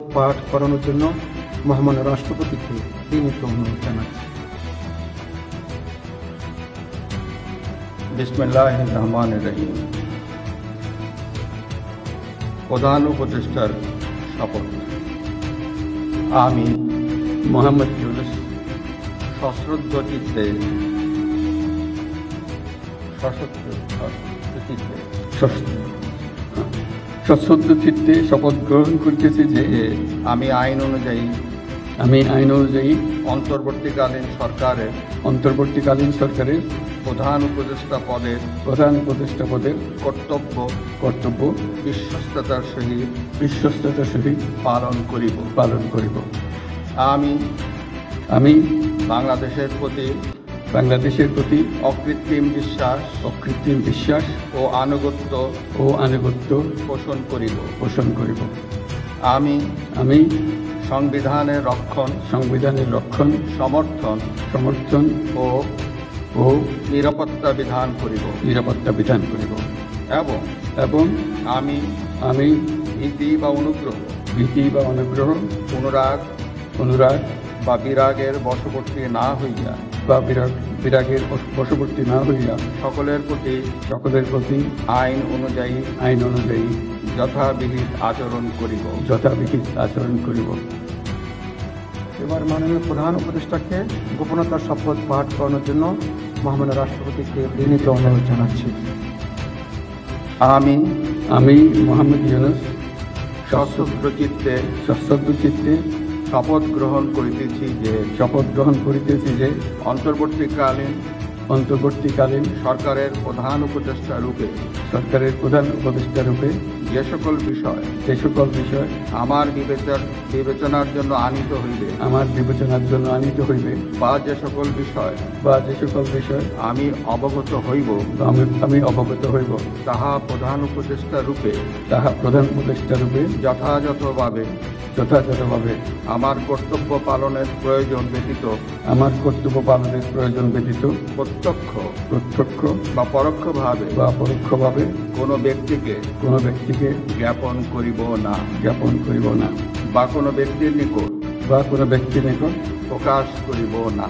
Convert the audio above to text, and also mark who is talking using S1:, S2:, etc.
S1: পাঠ করানোর জন্য মহামান্য রাষ্ট্রপতিকে বিনীত অনুরোধ জানাচ্ছি।
S2: বিসমিল্লাহির রহমানির রহিম। প্রধান উপদেষ্টার শপথ। আমি মোহাম্মদ ইউনূস সশ্রদ্ধ চিত্তে
S3: সশ্রদ্ধ চিত্তে শপথ গ্রহণ করিতেছি যে
S2: আমি আইন অনুযায়ী অন্তর্বর্তীকালীন সরকারের প্রধান উপদেষ্টা পদের কর্তব্য বিশ্বস্ততার সহিত পালন করিব। আমি বাংলাদেশের প্রতি অকৃত্রিম বিশ্বাস ও আনুগত্য পোষণ করিব। আমি সংবিধানের রক্ষণ সমর্থন ও নিরাপত্তা বিধান করিব এবং আমি ভীতি বা অনুগ্রহ অনুরাগ বা বিরাগের বশবর্তী না হইয়া সকলের প্রতি আইন অনুযায়ী যথাবিহিত আচরণ করিব।
S1: এবার মাননীয় প্রধান উপদেষ্টাকে গোপনতার শপথ পাঠ করানোর জন্য মহামান্য রাষ্ট্রপতিকে বিনীত অনুরোধ জানাচ্ছি।
S3: আমি মোহাম্মদ ইউনূস
S2: সশ্রদ্ধ চিত্তে শপথ গ্রহণ করিতেছি যে অন্তর্বর্তীকালীন সরকারের প্রধান উপদেষ্টা রূপে যে সকল বিষয় আমার বিবেচনার জন্য আনিত হইবে বা যে সকল বিষয় আমি অবগত হইব তাহা প্রধান উপদেষ্টা রূপে যথাযথভাবে আমার কর্তব্য পালনের প্রয়োজন ব্যতীত প্রত্যক্ষ বা পরোক্ষভাবে কোনো ব্যক্তিকে জ্ঞাপন করিব না বা কোনো ব্যক্তির নিকট
S3: প্রকাশ করিব না।